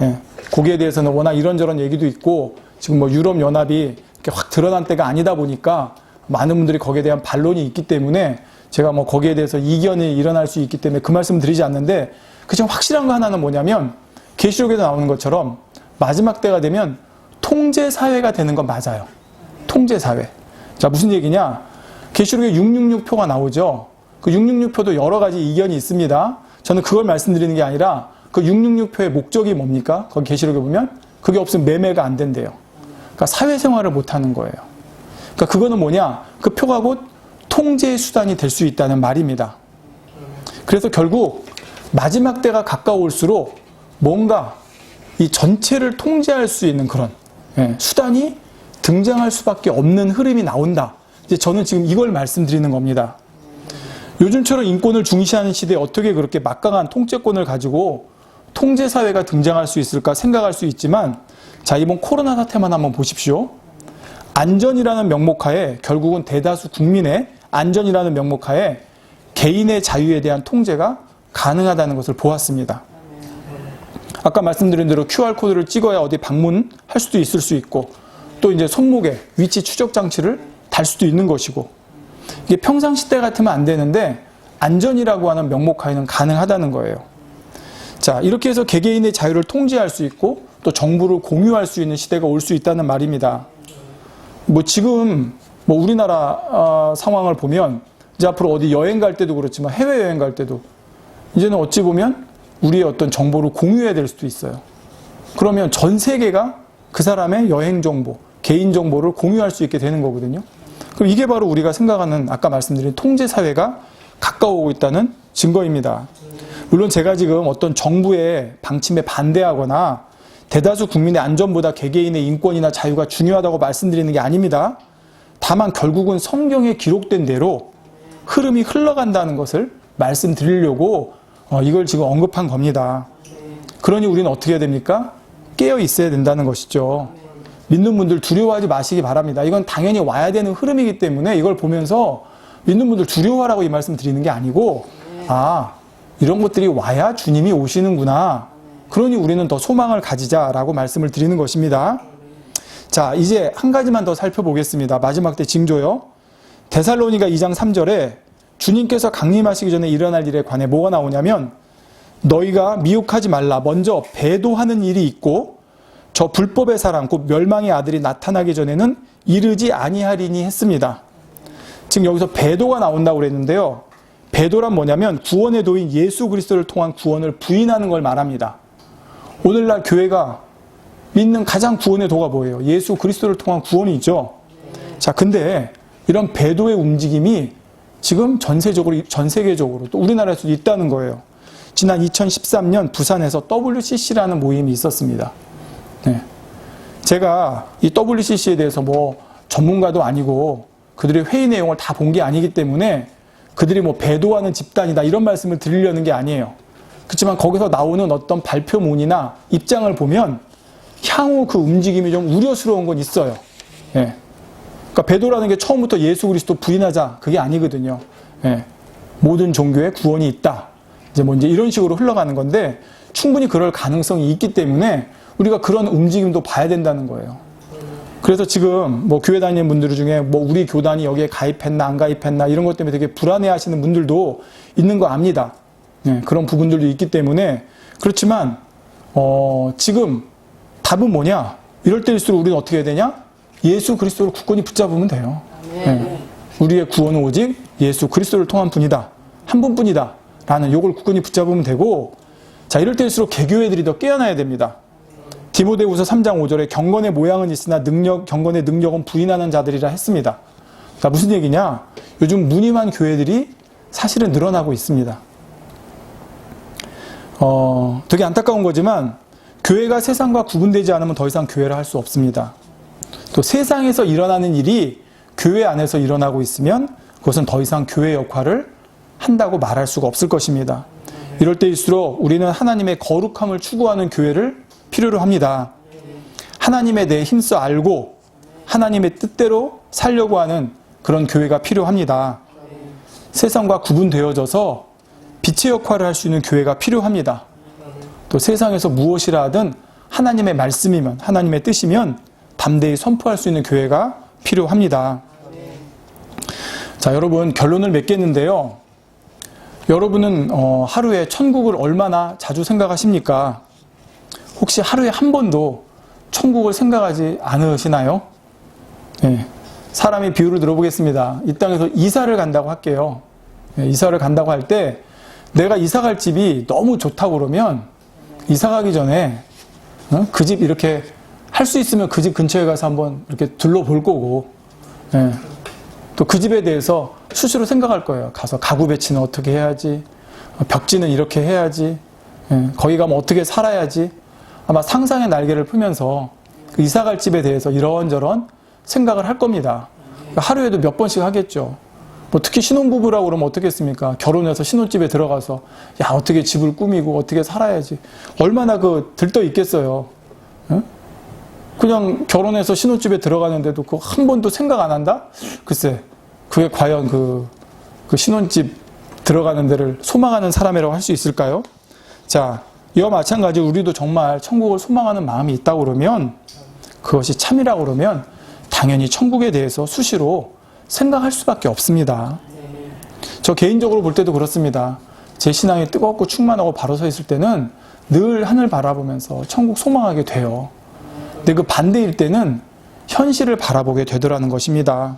예, 거기에 대해서는 워낙 이런저런 얘기도 있고, 지금 뭐 유럽 연합이 이렇게 확 드러난 때가 아니다 보니까 많은 분들이 거기에 대한 반론이 있기 때문에 제가 뭐 거기에 대해서 이견이 일어날 수 있기 때문에 그 말씀을 드리지 않는데, 그중 확실한 거 하나는 뭐냐면 계시록에서 나오는 것처럼 마지막 때가 되면 통제사회가 되는 건 맞아요. 통제사회. 자, 무슨 얘기냐? 계시록에 666표가 나오죠. 그 666표도 여러 가지 이견이 있습니다. 저는 그걸 말씀드리는 게 아니라 그 666표의 목적이 뭡니까? 거기 계시록에 보면 그게 없으면 매매가 안 된대요. 그러니까 사회생활을 못하는 거예요. 그러니까 그거는 뭐냐? 그 표가 곧 통제의 수단이 될 수 있다는 말입니다. 그래서 결국 마지막 때가 가까울수록 뭔가 이 전체를 통제할 수 있는 그런 수단이 등장할 수밖에 없는 흐름이 나온다. 이제 저는 지금 이걸 말씀드리는 겁니다. 요즘처럼 인권을 중시하는 시대에 어떻게 그렇게 막강한 통제권을 가지고 통제사회가 등장할 수 있을까 생각할 수 있지만, 자, 이번 코로나 사태만 한번 보십시오. 안전이라는 명목하에 결국은 대다수 국민의 안전이라는 명목하에 개인의 자유에 대한 통제가 가능하다는 것을 보았습니다. 아까 말씀드린 대로 QR코드를 찍어야 어디 방문할 수도 있을 수 있고, 또 이제 손목에 위치 추적 장치를 달 수도 있는 것이고, 이게 평상시 때 같으면 안 되는데 안전이라고 하는 명목하에는 가능하다는 거예요. 자, 이렇게 해서 개개인의 자유를 통제할 수 있고 또 정보를 공유할 수 있는 시대가 올 수 있다는 말입니다. 뭐 지금 뭐 우리나라 상황을 보면 이제 앞으로 어디 여행 갈 때도 그렇지만 해외여행 갈 때도 이제는 어찌 보면 우리의 어떤 정보를 공유해야 될 수도 있어요. 그러면 전 세계가 그 사람의 여행 정보, 개인 정보를 공유할 수 있게 되는 거거든요. 그럼 이게 바로 우리가 생각하는 아까 말씀드린 통제사회가 가까워오고 있다는 증거입니다. 물론 제가 지금 어떤 정부의 방침에 반대하거나 대다수 국민의 안전보다 개개인의 인권이나 자유가 중요하다고 말씀드리는 게 아닙니다. 다만 결국은 성경에 기록된 대로 흐름이 흘러간다는 것을 말씀드리려고 이걸 지금 언급한 겁니다. 그러니 우리는 어떻게 해야 됩니까? 깨어 있어야 된다는 것이죠. 믿는 분들 두려워하지 마시기 바랍니다. 이건 당연히 와야 되는 흐름이기 때문에 이걸 보면서 믿는 분들 두려워하라고 이 말씀 드리는 게 아니고, 이런 것들이 와야 주님이 오시는구나. 그러니 우리는 더 소망을 가지자라고 말씀을 드리는 것입니다. 자, 이제 한 가지만 더 살펴보겠습니다. 마지막 때 징조요. 데살로니가 2장 3절에 주님께서 강림하시기 전에 일어날 일에 관해 뭐가 나오냐면, 너희가 미혹하지 말라. 먼저 배도하는 일이 있고 저 불법의 사랑 곧 멸망의 아들이 나타나기 전에는 이르지 아니하리니 했습니다. 지금 여기서 배도가 나온다고 그랬는데요. 배도란 뭐냐면 구원의 도인 예수 그리스도를 통한 구원을 부인하는 걸 말합니다. 오늘날 교회가 믿는 가장 구원의 도가 뭐예요? 예수 그리스도를 통한 구원이죠. 자, 근데 이런 배도의 움직임이 지금 전 세계적으로 또 우리나라에서도 있다는 거예요. 지난 2013년 부산에서 WCC라는 모임이 있었습니다. 네. 제가 이 WCC에 대해서 뭐 전문가도 아니고 그들의 회의 내용을 다 본 게 아니기 때문에 그들이 뭐 배도하는 집단이다 이런 말씀을 드리려는 게 아니에요. 그렇지만 거기서 나오는 어떤 발표문이나 입장을 보면 향후 그 움직임이 좀 우려스러운 건 있어요. 예. 그러니까 배도라는 게 처음부터 예수 그리스도 부인하자 그게 아니거든요. 예. 모든 종교에 구원이 있다. 이제 이런 식으로 흘러가는 건데 충분히 그럴 가능성이 있기 때문에 우리가 그런 움직임도 봐야 된다는 거예요. 그래서 지금 뭐 교회 다니는 분들 중에 뭐 우리 교단이 여기에 가입했나 안 가입했나 이런 것 때문에 되게 불안해 하시는 분들도 있는 거 압니다. 네, 그런 부분들도 있기 때문에 그렇지만 지금 답은 뭐냐? 이럴 때일수록 우리는 어떻게 해야 되냐? 예수 그리스도를 굳건히 붙잡으면 돼요. 네, 우리의 구원은 오직 예수 그리스도를 통한 분이다. 한 분뿐이다. 라는 요걸 굳건히 붙잡으면 되고, 자, 이럴 때일수록 개교회들이 더 깨어나야 됩니다. 디모데후서 3장 5절에 경건의 모양은 있으나 경건의 능력은 부인하는 자들이라 했습니다. 그러니까 무슨 얘기냐? 요즘 무늬만 교회들이 사실은 늘어나고 있습니다. 되게 안타까운 거지만 교회가 세상과 구분되지 않으면 더 이상 교회를 할 수 없습니다. 또 세상에서 일어나는 일이 교회 안에서 일어나고 있으면 그것은 더 이상 교회 역할을 한다고 말할 수가 없을 것입니다. 이럴 때일수록 우리는 하나님의 거룩함을 추구하는 교회를 필요로 합니다. 하나님에 대해 힘써 알고 하나님의 뜻대로 살려고 하는 그런 교회가 필요합니다. 세상과 구분되어져서 빛의 역할을 할 수 있는 교회가 필요합니다. 또 세상에서 무엇이라 하든 하나님의 말씀이면, 하나님의 뜻이면 담대히 선포할 수 있는 교회가 필요합니다. 자, 여러분, 결론을 맺겠는데요. 여러분은 하루에 천국을 얼마나 자주 생각하십니까? 혹시 하루에 한 번도 천국을 생각하지 않으시나요? 네. 사람의 비유를 들어보겠습니다. 이 땅에서 이사를 간다고 할게요. 네, 이사를 간다고 할 때 내가 이사 갈 집이 너무 좋다고 그러면 이사 가기 전에 그 집 이렇게 할 수 있으면 그 집 근처에 가서 한번 이렇게 둘러볼 거고, 네. 또 그 집에 대해서 수시로 생각할 거예요. 가서 가구 배치는 어떻게 해야지, 벽지는 이렇게 해야지, 네. 거기 가면 어떻게 살아야지. 아마 상상의 날개를 펴면서 그 이사 갈 집에 대해서 이런저런 생각을 할 겁니다. 하루에도 몇 번씩 하겠죠. 뭐 특히 신혼부부라고 그러면 어떻겠습니까? 결혼해서 신혼집에 들어가서 야, 어떻게 집을 꾸미고 어떻게 살아야지. 얼마나 들떠 있겠어요. 응? 그냥 결혼해서 신혼집에 들어가는데도 그거 한 번도 생각 안 한다? 글쎄, 그게 과연 그 신혼집 들어가는 데를 소망하는 사람이라고 할 수 있을까요? 자, 이와 마찬가지로 우리도 정말 천국을 소망하는 마음이 있다고 그러면, 그것이 참이라고 그러면 당연히 천국에 대해서 수시로 생각할 수밖에 없습니다. 저 개인적으로 볼 때도 그렇습니다. 제 신앙이 뜨겁고 충만하고 바로 서 있을 때는 늘 하늘 바라보면서 천국 소망하게 돼요. 근데 그 반대일 때는 현실을 바라보게 되더라는 것입니다.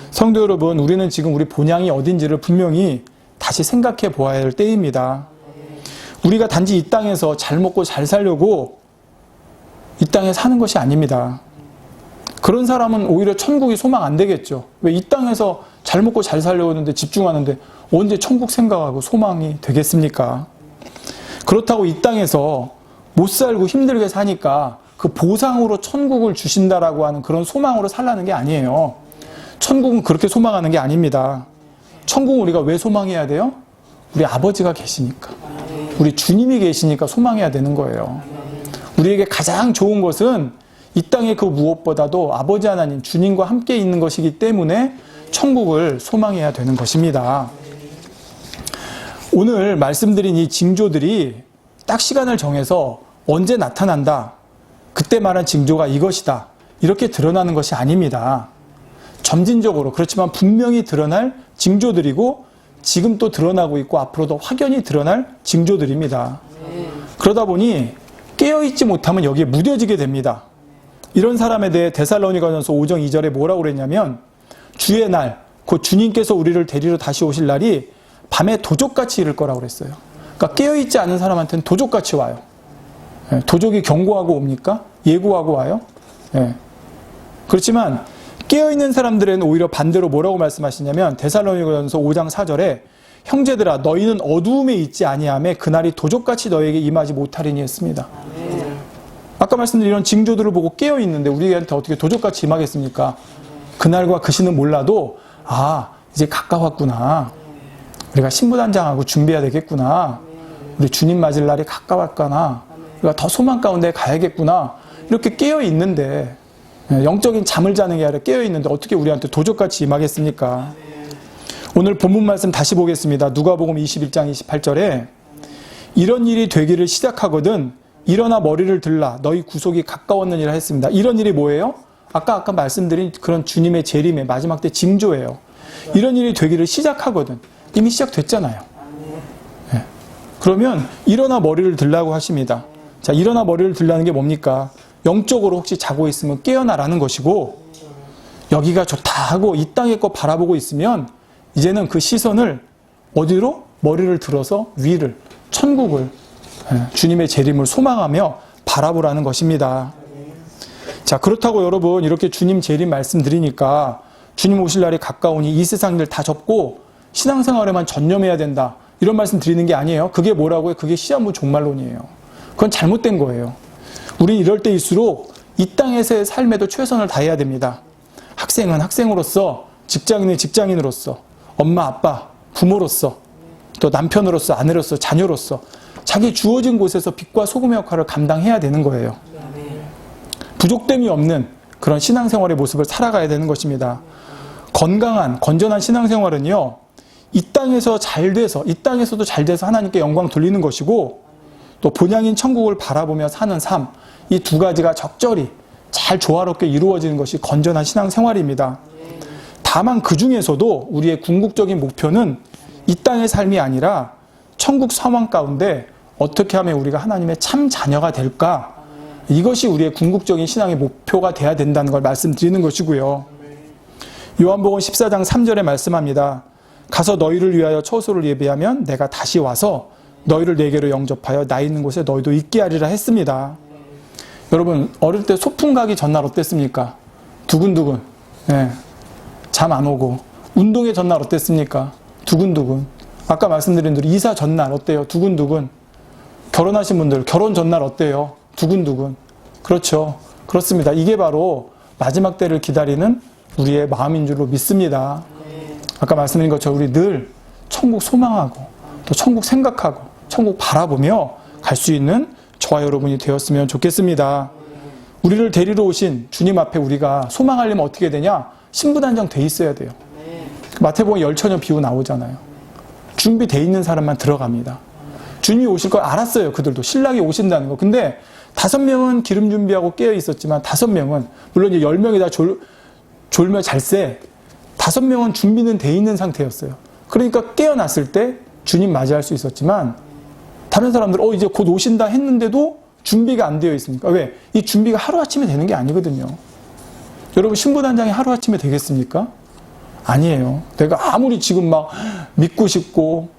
성도 여러분, 우리는 지금 우리 본향이 어딘지를 분명히 다시 생각해 보아야 할 때입니다. 우리가 단지 이 땅에서 잘 먹고 잘 살려고 이 땅에 사는 것이 아닙니다. 그런 사람은 오히려 천국이 소망 안 되겠죠. 왜 이 땅에서 잘 먹고 잘 살려고 하는데 집중하는데 언제 천국 생각하고 소망이 되겠습니까? 그렇다고 이 땅에서 못 살고 힘들게 사니까 그 보상으로 천국을 주신다라고 하는 그런 소망으로 살라는 게 아니에요. 천국은 그렇게 소망하는 게 아닙니다. 천국은 우리가 왜 소망해야 돼요? 우리 아버지가 계시니까. 우리 주님이 계시니까 소망해야 되는 거예요. 우리에게 가장 좋은 것은 이 땅의 그 무엇보다도 아버지 하나님, 주님과 함께 있는 것이기 때문에 천국을 소망해야 되는 것입니다. 오늘 말씀드린 이 징조들이 딱 시간을 정해서 언제 나타난다, 그때 말한 징조가 이것이다, 이렇게 드러나는 것이 아닙니다. 점진적으로, 그렇지만 분명히 드러날 징조들이고 지금 또 드러나고 있고 앞으로도 확연히 드러날 징조들입니다. 그러다 보니 깨어있지 못하면 여기에 무뎌지게 됩니다. 이런 사람에 대해 데살로니가전서 5장 2절에 뭐라고 그랬냐면, 주의 날, 곧 주님께서 우리를 데리러 다시 오실 날이 밤에 도적같이 이를 거라고 그랬어요. 그러니까 깨어있지 않은 사람한테는 도적같이 와요. 도적이 경고하고 옵니까? 예고하고 와요? 그렇지만 깨어있는 사람들에는 오히려 반대로 뭐라고 말씀하시냐면, 데살로니가전서 5장 4절에 형제들아, 너희는 어두움에 있지 아니하매 그날이 도적같이 너에게 임하지 못하리니 했습니다. 아까 말씀드린 이런 징조들을 보고 깨어있는데 우리한테 어떻게 도적같이 임하겠습니까? 그날과 그 시는 몰라도 이제 가까웠구나. 우리가 신부단장하고 준비해야 되겠구나. 우리 주님 맞을 날이 가까웠구나. 우리가 더 소망 가운데 가야겠구나. 이렇게 깨어있는데, 영적인 잠을 자는 게 아니라 깨어있는데 어떻게 우리한테 도적같이 임하겠습니까? 오늘 본문 말씀 다시 보겠습니다. 누가복음 21장 28절에 이런 일이 되기를 시작하거든 일어나 머리를 들라 너희 구속이 가까웠느니라 했습니다. 이런 일이 뭐예요? 아까 말씀드린 그런 주님의 재림의 마지막 때 징조예요. 이런 일이 되기를 시작하거든. 이미 시작됐잖아요. 그러면 일어나 머리를 들라고 하십니다. 자, 일어나 머리를 들라는 게 뭡니까? 영적으로 혹시 자고 있으면 깨어나라는 것이고, 여기가 좋다 하고 이 땅의 것 바라보고 있으면 이제는 그 시선을 어디로? 머리를 들어서 위를, 천국을, 주님의 재림을 소망하며 바라보라는 것입니다. 자, 그렇다고 여러분 이렇게 주님 재림 말씀드리니까 주님 오실 날이 가까우니 이 세상 일 다 접고 신앙생활에만 전념해야 된다. 이런 말씀 드리는 게 아니에요. 그게 뭐라고요? 그게 시한부 종말론이에요. 그건 잘못된 거예요. 우리 이럴 때일수록 이 땅에서의 삶에도 최선을 다해야 됩니다. 학생은 학생으로서, 직장인은 직장인으로서, 엄마, 아빠, 부모로서, 또 남편으로서, 아내로서, 자녀로서 자기 주어진 곳에서 빛과 소금의 역할을 감당해야 되는 거예요. 부족됨이 없는 그런 신앙생활의 모습을 살아가야 되는 것입니다. 건강한, 건전한 신앙생활은요, 이 땅에서 잘 돼서, 이 땅에서도 잘 돼서 하나님께 영광 돌리는 것이고, 또 본향인 천국을 바라보며 사는 삶, 이 두 가지가 적절히 잘 조화롭게 이루어지는 것이 건전한 신앙생활입니다. 다만 그 중에서도 우리의 궁극적인 목표는 이 땅의 삶이 아니라 천국 소망 가운데 어떻게 하면 우리가 하나님의 참 자녀가 될까? 이것이 우리의 궁극적인 신앙의 목표가 돼야 된다는 걸 말씀드리는 것이고요. 요한복음 14장 3절에 말씀합니다. 가서 너희를 위하여 처소를 예비하면 내가 다시 와서 너희를 내게로 영접하여 나 있는 곳에 너희도 있게 하리라 했습니다. 여러분 어릴 때 소풍 가기 전날 어땠습니까? 두근두근. 네. 잠 안 오고. 운동회 전날 어땠습니까? 두근두근. 아까 말씀드린 대로 이사 전날 어때요? 두근두근. 결혼하신 분들 결혼 전날 어때요? 두근두근. 그렇죠. 그렇습니다. 이게 바로 마지막 때를 기다리는 우리의 마음인 줄로 믿습니다. 아까 말씀드린 것처럼 우리 늘 천국 소망하고 또 천국 생각하고 천국 바라보며 갈 수 있는 저와 여러분이 되었으면 좋겠습니다. 우리를 데리러 오신 주님 앞에 우리가 소망하려면 어떻게 되냐? 신부단장 돼 있어야 돼요. 마태복음 열처녀 비유 나오잖아요. 준비돼 있는 사람만 들어갑니다. 주님이 오실 걸 알았어요. 그들도 신랑이 오신다는 거. 근데 5명은 기름 준비하고 깨어 있었지만 5명은 물론 이제 10명이 다 졸며 잘세 5명은 준비는 돼 있는 상태였어요. 그러니까 깨어났을 때 주님 맞이할 수 있었지만 다른 사람들 이제 곧 오신다 했는데도 준비가 안 되어 있으니까 왜? 이 준비가 하루아침에 되는 게 아니거든요. 여러분 신부단장이 하루아침에 되겠습니까? 아니에요. 내가 아무리 지금 막 믿고 싶고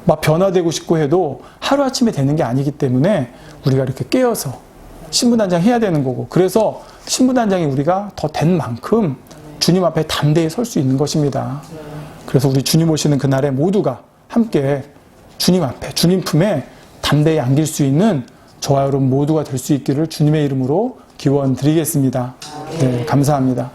막 변화되고 싶고 해도 하루아침에 되는 게 아니기 때문에 우리가 이렇게 깨어서 신부단장 해야 되는 거고 그래서 신부단장이 우리가 더 된 만큼 주님 앞에 담대히 설 수 있는 것입니다. 그래서 우리 주님 오시는 그날에 모두가 함께 주님 앞에 주님 품에 담대히 안길 수 있는 저와 여러분 모두가 될 수 있기를 주님의 이름으로 기원 드리겠습니다. 네, 감사합니다.